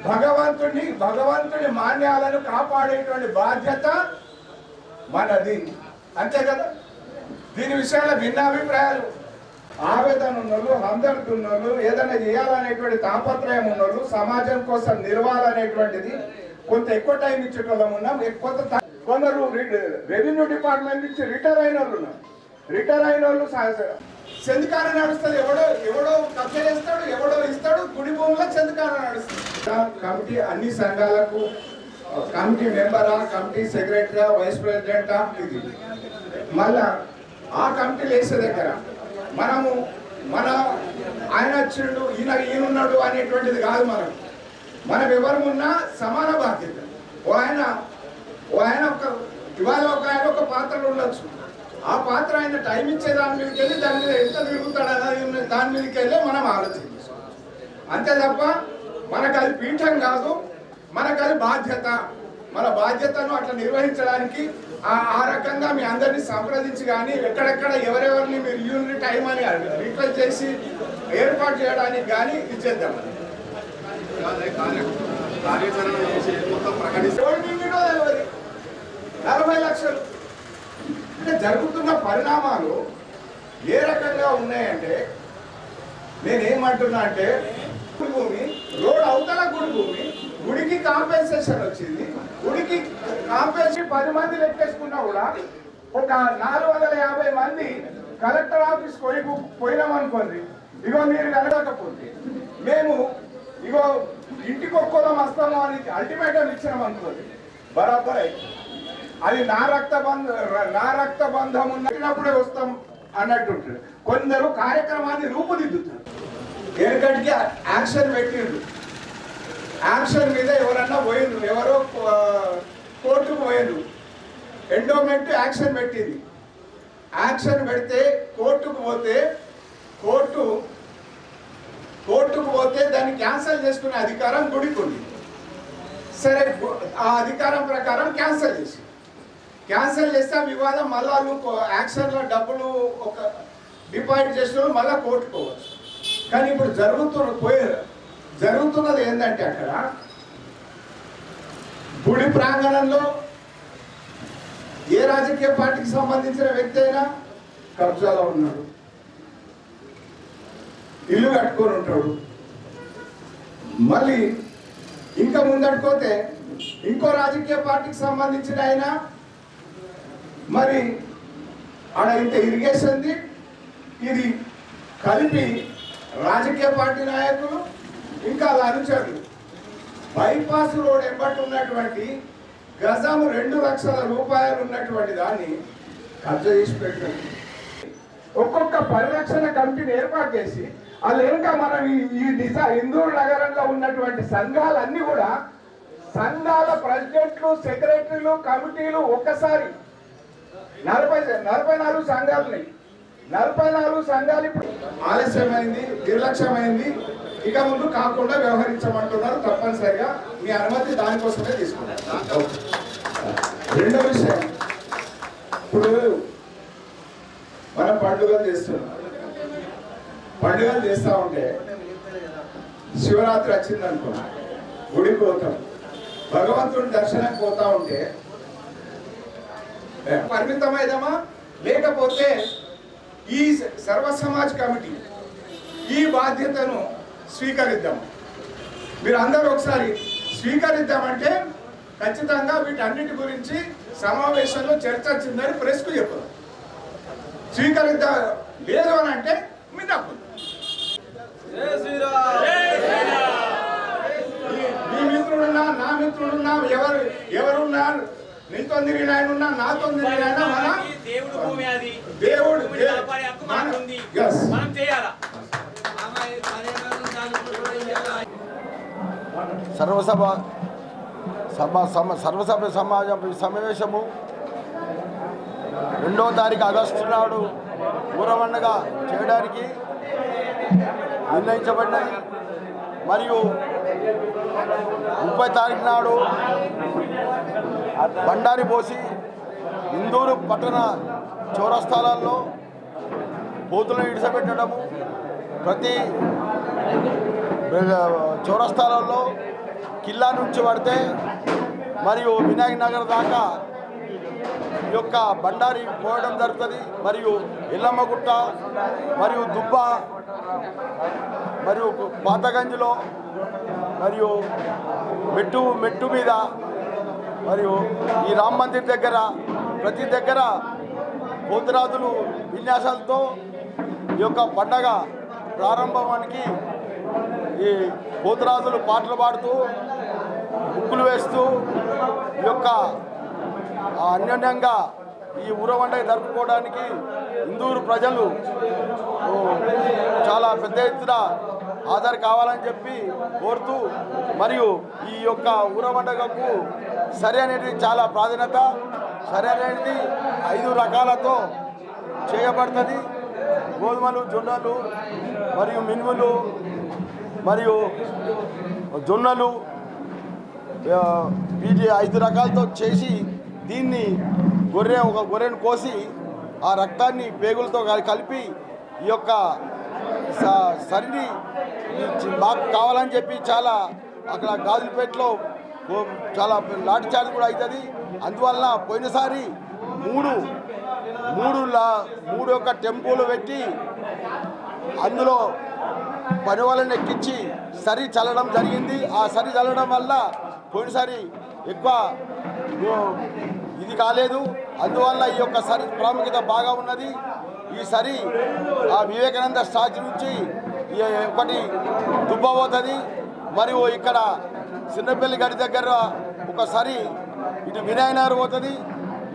భగవంతుని మాన్యాలను కాపాడేటువంటి బాధ్యత మనది, అంతే కదా. దీని విషయంలో భిన్నాభిప్రాయాలు, ఆవేదన ఉన్నోళ్ళు, హందర్దు ఉన్నోళ్ళు, ఏదైనా చేయాలనేటువంటి తాపత్రయం ఉన్నోళ్ళు, సమాజం కోసం నిలవాలనేటువంటిది కొంత ఎక్కువ టైం ఇచ్చేటోళ్ళం ఉన్నాం. కొందరు రెవెన్యూ డిపార్ట్మెంట్ నుంచి రిటైర్ అయిన వాళ్ళు ఉన్నారు. రిటైర్ అయిన వాళ్ళు చంద్రకార నడుస్తుంది, ఎవడో కబ్జా చేస్తాడు, ఎవడో ఇస్తాడు, గుడి భూమిలో చంద్రకార నడుస్తుంది. కమిటీ అన్ని సంఘాలకు కమిటీ మెంబరా, కమిటీ సెక్రటరీ, వైస్ ప్రెసిడెంటా, ఇది మళ్ళా ఆ కమిటీలు వేసే దగ్గర మనము ఆయన వచ్చిండు, ఈయనున్నాడు అనేటువంటిది కాదు. మనం ఎవరున్నా సమాన బాధ్యత. ఆయన ఇవాళ ఒక పాత్రలు ఉండొచ్చు, ఆ పాత్ర ఆయన టైం ఇచ్చే దాని మీదకి వెళ్ళి దాని మీద ఎంత తిరుగుతాడు అన్నది దాని మీదకి వెళ్ళి మనం ఆలోచించాం. అంతే తప్ప మనకు అది పీఠం కాదు, మనకు అది బాధ్యత. మన బాధ్యతను అట్లా నిర్వహించడానికి ఆ రకంగా మీ అందరినీ సంప్రదించి కానీ ఎక్కడెక్కడ ఎవరెవరిని మీరు యూనిట్ టైం అని రిక్వెస్ట్ చేసి ఏర్పాటు చేయడానికి కానీ ఇచ్చేద్దామని 40 లక్షలు అంటే జరుగుతున్న పరిణామాలు ఏ రకంగా ఉన్నాయంటే, నేనేమంటున్నా అంటే గుడి భూమి, రోడ్ అవతల గుడి భూమి, గుడికి కాంపెన్సేషన్ వచ్చింది. గుడికి కాంపెన్సేషన్ 10 మంది లెక్కేసుకున్నా కూడా ఒక 450 మంది కలెక్టర్ ఆఫీస్ పోయినామనుకోండి. ఇగో మీరు వెళ్ళకపోతే మేము ఇగో ఇంటికి ఒక్కోలం వస్తాము అని అల్టిమేటం ఇచ్చినాం అనుకోండి, బరాబర్ అయితే అది నా రక్త బంధం ఉన్నప్పుడే వస్తాం అన్నట్టు ఉంటుంది. కొందరు కార్యక్రమాన్ని రూపుదిద్దుతారు. ఎనకటికి యాక్షన్ పెట్టిండ్రు, యాక్షన్ మీద ఎవరన్నా పోయిండ్రు, ఎవరో కోర్టుకు పోయిండ్రు, ఎండోమెంట్ యాక్షన్ పెట్టింది. యాక్షన్ పెడితే కోర్టుకు పోతే దాన్ని క్యాన్సిల్ చేసుకునే అధికారం గుడికి ఉంది. సరే, ఆ అధికారం ప్రకారం క్యాన్సిల్ చేస్తే వివాదం మళ్ళా యాక్షన్లో డబ్బులు ఒక డిపాజిట్ చేసిన మళ్ళీ కోర్టుకు పోవచ్చు. కానీ ఇప్పుడు జరుగుతున్నది ఏంటంటే, అక్కడ గుడి ప్రాంగణంలో ఏ రాజకీయ పార్టీకి సంబంధించిన వ్యక్తి అయినా కబ్జాలో ఉన్నాడు, ఇల్లు కట్టుకొని ఉంటాడు. మళ్ళీ ఇంకా ముందట్టుకోతే ఇంకో రాజకీయ పార్టీకి సంబంధించిన ఆయన మరి ఆడ ఇంత ఇరిగేషన్ది ఇది కలిపి రాజకీయ పార్టీ నాయకులు ఇంకా అలా అనుచరులు బైపాస్ రోడ్ ఎంబటి ఉన్నటువంటి గజం 2 లక్షల రూపాయలు ఉన్నటువంటి దాన్ని కబ్జా చేసి పెట్టారు. ఒక్కొక్క పరిరక్షణ కమిటీని ఏర్పాటు చేసి వాళ్ళు ఇంకా మనం ఈ హిందూ నగరంలో ఉన్నటువంటి సంఘాలన్నీ కూడా సంఘాల ప్రెసిడెంట్లు, సెక్రటరీలు, కమిటీలు ఒక్కసారి 44 సంఘాలు 44 సంఘాలు ఇప్పుడు ఆలస్యమైంది, నిర్లక్ష్యమైంది. ఇక ముందు కాకుండా వ్యవహరించమంటున్నారు. తప్పనిసరిగా మీ అనుమతి దానికోసమే తీసుకున్నారు. రెండో విషయం, ఇప్పుడు మనం పండుగలు చేస్తూ ఉంటే శివరాత్రి వచ్చిందనుకో గుడికి పోతాం, భగవంతుడి దర్శనానికి పోతా ఉంటే పరిమితమైదమా, లేకపోతే ఈ సర్వ సమాజ్ కమిటీ ఈ బాధ్యతను స్వీకరిద్దాం. మీరు అందరూ ఒకసారి స్వీకరిద్దామంటే ఖచ్చితంగా వీటన్నిటి గురించి సమావేశంలో చర్చ వచ్చిందని ప్రెస్కు చెప్పదు. స్వీకరిద్దా లేదు అని అంటే మీ తప్పు. మీ మిత్రుడున్నా, నా మిత్రుడున్నా, ఎవరున్నా, నీతో తిరిగిన ఆయన ఉన్నా, నాతో తిరిగిన ఆయన మన దేవుడు సర్వసభ్య సమావేశము 2వ తారీఖు ఆగస్టు నాడు ఊరవండగా చేయడానికి నిర్ణయించబడినది. మరియు 30 తారీఖు నాడు బండారి పోసి ఇందూరు పట్టణ చౌరస్తాలలో బూతులను ఇడిసపెట్టడము, ప్రతి చౌరస్తాలలో కిల్లా నుంచి పడితే మరియు వినాయక నగర్ దాకా ఈ యొక్క బండారి పోవడం జరుగుతుంది. మరియు ఎల్లమ్మగుట్ట మరియు దుబ్బ మరియు పాతగంజ్లో మరియు మెట్టు మీద మరియు ఈ రామ్ మందిర్ దగ్గర ప్రతి దగ్గర పోతురాజులు విన్యాసాలతో ఈ యొక్క పండగ ప్రారంభానికి ఈ పోతురాజులు పాటలు పాడుతూ ముగ్గులు వేస్తూ ఈ యొక్క అన్యోన్యంగా ఈ ఊరవండ జరుపుకోవడానికి ఇందూరు ప్రజలు చాలా పెద్ద ఎత్తున హాజరు కావాలని చెప్పి కోరుతూ మరియు ఈ యొక్క ఊరవండగకు సరి అనేది చాలా ప్రాధాన్యత. సరి అనేది 5 రకాలతో చేయబడుతుంది. గోధుమలు, జొన్నలు మరియు మినుములు మరియు జొన్నలు వీటి 5 రకాలతో చేసి దీన్ని ఒక గొర్రెను కోసి ఆ రక్తాన్ని పేగులతో కలిపి ఈ యొక్క సరిని మాకు కావాలని చెప్పి చాలా అక్కడ గాజులపేటలో చాలా లాఠీ చార్జ్ కూడా అవుతుంది. అందువలన పోయినసారి మూడు యొక్క టెంపోలు పెట్టి అందులో పని వాళ్ళని ఎక్కించి సరి చల్లడం జరిగింది. ఆ సరి చల్లడం వల్ల పోయినసారి ఎక్కువ ఇది కాలేదు. అందువల్ల ఈ యొక్క సరి ప్రాముఖ్యత బాగా ఉన్నది. ఈ సరి ఆ వివేకానంద స్టాచ్యూ నుంచి ఒకటి దుబ్బబోతుంది. మరియు ఇక్కడ చిన్నపల్లి గడి దగ్గర ఒకసారి ఇటు వినాయనగర్ పోతుంది,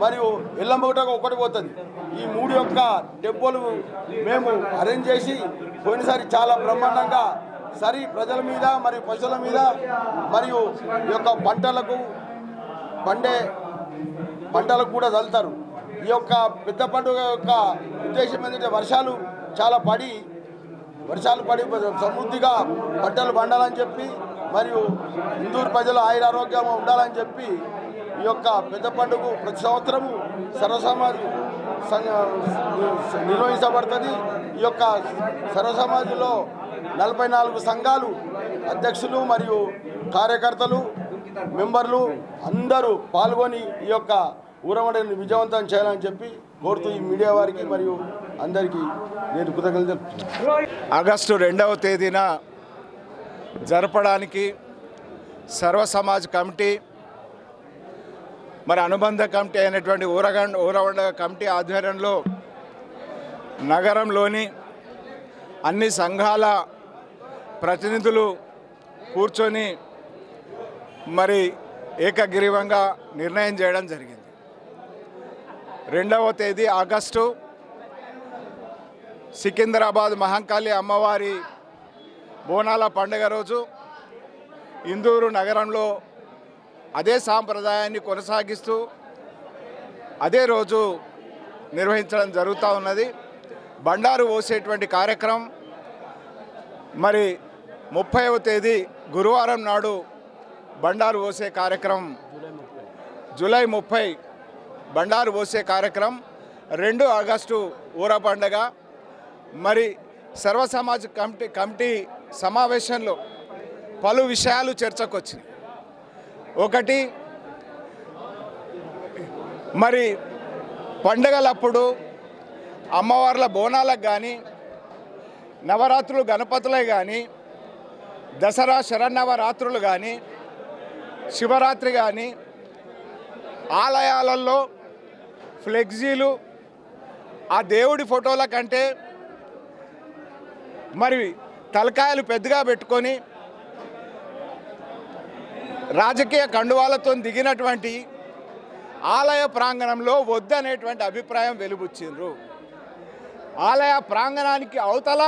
మరియు ఎల్లమ్మగుట్టకు ఒకటి పోతుంది. ఈ 3 యొక్క టెంపోలు మేము అరేంజ్ చేసి పోయినసారి చాలా బ్రహ్మాండంగా సరి ప్రజల మీద మరియు పశువుల మీద మరియు ఈ యొక్క పంటలకు కూడా చల్లుతారు. ఈ యొక్క పెద్ద పండుగ యొక్క ఉద్దేశం ఏంటంటే వర్షాలు పడి సమృద్ధిగా పంటలు పండాలని చెప్పి మరియు ఇందూరు ప్రజలు ఆయురారోగ్యం ఉండాలని చెప్పి ఈ యొక్క పెద్ద పండుగ ప్రతి సంవత్సరము సర్వసమాజ్ నిర్వహించబడుతుంది. ఈ యొక్క సర్వసమాజ్లో 44 సంఘాలు అధ్యక్షులు మరియు కార్యకర్తలు మెంబర్లు అందరూ పాల్గొని ఈ యొక్క ఊరవండని విజయవంతం చేయాలని చెప్పి కోరుతూ ఈ మీడియా వారికి మరియు అందరికీ నేను కృతజ్ఞతలు తెలుపుతున్నాను. ఆగస్టు 2వ తేదీన జరపడానికి సర్వసమాజ్ కమిటీ మరి అనుబంధ కమిటీ అయినటువంటి ఊరవండ కమిటీ ఆధ్వర్యంలో నగరంలోని అన్ని సంఘాల ప్రతినిధులు కూర్చొని మరి ఏకగ్రీవంగా నిర్ణయం చేయడం జరిగింది. 2వ తేదీ ఆగస్టు సికింద్రాబాద్ మహంకాళి అమ్మవారి బోనాల పండుగ రోజు ఇందూరు నగరంలో అదే సాంప్రదాయాన్ని కొనసాగిస్తూ అదే రోజు నిర్వహించడం జరుగుతూ ఉన్నది. బండారు పోసేటువంటి కార్యక్రమం మరి 30వ తేదీ గురువారం నాడు బండారు పోసే కార్యక్రమం, జూలై 30 బండారు పోసే కార్యక్రమం, 2 ఆగస్టు ఊర పండుగ. మరి సర్వసమాజ్ కమిటీ సమావేశంలో పలు విషయాలు చర్చకు వచ్చినాయి. ఒకటి, మరి పండుగలప్పుడు అమ్మవార్ల బోనాలకు కానీ, నవరాత్రులు గణపతులే కానీ, దసరా శరన్నవరాత్రులు కానీ, శివరాత్రి కానీ ఆలయాలలో ఫ్లెక్సీలు ఆ దేవుడి ఫోటోల కంటే మరి తలకాయలు పెద్దగా పెట్టుకొని రాజకీయ కండువాలతో దిగినటువంటి ఆలయ ప్రాంగణంలో వద్దనేటువంటి అభిప్రాయం వెలుబుచ్చిండ్రు. ఆలయ ప్రాంగణానికి అవతల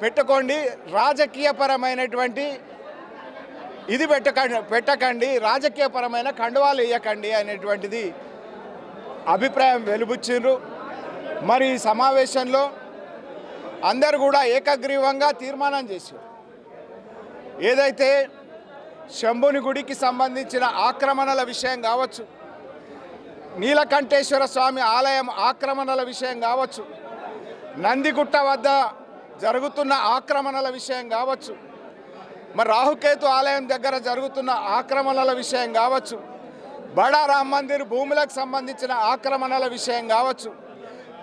పెట్టుకోండి, రాజకీయపరమైనటువంటి ఇది పెట్టకండి, రాజకీయపరమైన కండువాలు వేయకండి అనేటువంటిది అభిప్రాయం వెలుబుచ్చిండ్రు. మరి ఈ సమావేశంలో అందరు కూడా ఏకగ్రీవంగా తీర్మానం చేశారు. ఏదైతే శంభుని గుడికి సంబంధించిన ఆక్రమణల విషయం కావచ్చు, నీలకంఠేశ్వర స్వామి ఆలయం ఆక్రమణల విషయం కావచ్చు, నందిగుట్ట వద్ద జరుగుతున్న ఆక్రమణల విషయం కావచ్చు, మరి రాహుకేతు ఆలయం దగ్గర జరుగుతున్న ఆక్రమణల విషయం కావచ్చు, బడా రామ్ మందిర్ భూములకు సంబంధించిన ఆక్రమణల విషయం కావచ్చు,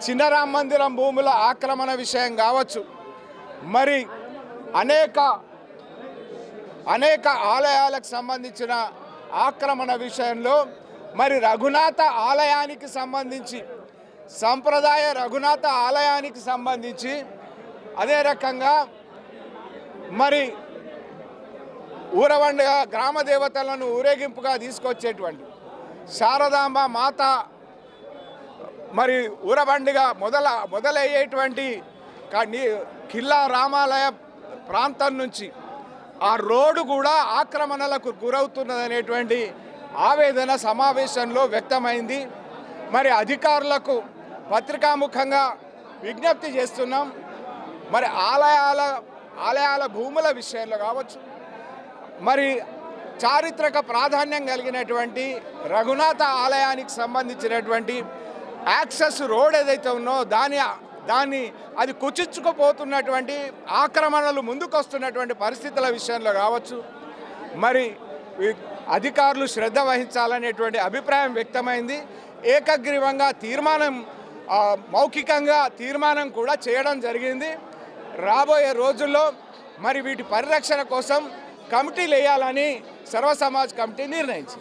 చిన్న రామ్ మందిరం భూముల ఆక్రమణ విషయం కావచ్చు, మరి అనేక ఆలయాలకు సంబంధించిన ఆక్రమణ విషయంలో మరి రఘునాథ ఆలయానికి సంబంధించి సంప్రదాయ రఘునాథ ఆలయానికి సంబంధించి అదే రకంగా మరి ఊరవండుగా గ్రామ దేవతలను ఊరేగింపుగా తీసుకొచ్చేటువంటి శారదాంబ మాత మరి ఊరబండిగా మొదలయ్యేటువంటి కిల్లా రామాలయ ప్రాంతం నుంచి ఆ రోడ్డు కూడా ఆక్రమణలకు గురవుతున్నదనేటువంటి ఆవేదన సమావేశంలో వ్యక్తమైంది. మరి అధికారులకు పత్రికాముఖంగా విజ్ఞప్తి చేస్తున్నాం. మరి ఆలయాల భూముల విషయంలో కావచ్చు, మరి చారిత్రక ప్రాధాన్యం కలిగినటువంటి రఘునాథ ఆలయానికి సంబంధించినటువంటి యాక్సెస్ రోడ్ ఏదైతే ఉన్నో దాన్ని అది కుచించుకుపోతున్నటువంటి ఆక్రమణలు ముందుకొస్తున్నటువంటి పరిస్థితుల విషయంలో కావచ్చు, మరి అధికారులు శ్రద్ధ వహించాలనేటువంటి అభిప్రాయం వ్యక్తమైంది. ఏకగ్రీవంగా మౌఖికంగా తీర్మానం కూడా చేయడం జరిగింది. రాబోయే రోజుల్లో మరి వీటి పరిరక్షణ కోసం కమిటీలు వేయాలని సర్వ సమాజ్ కమిటీ నిర్ణయించింది.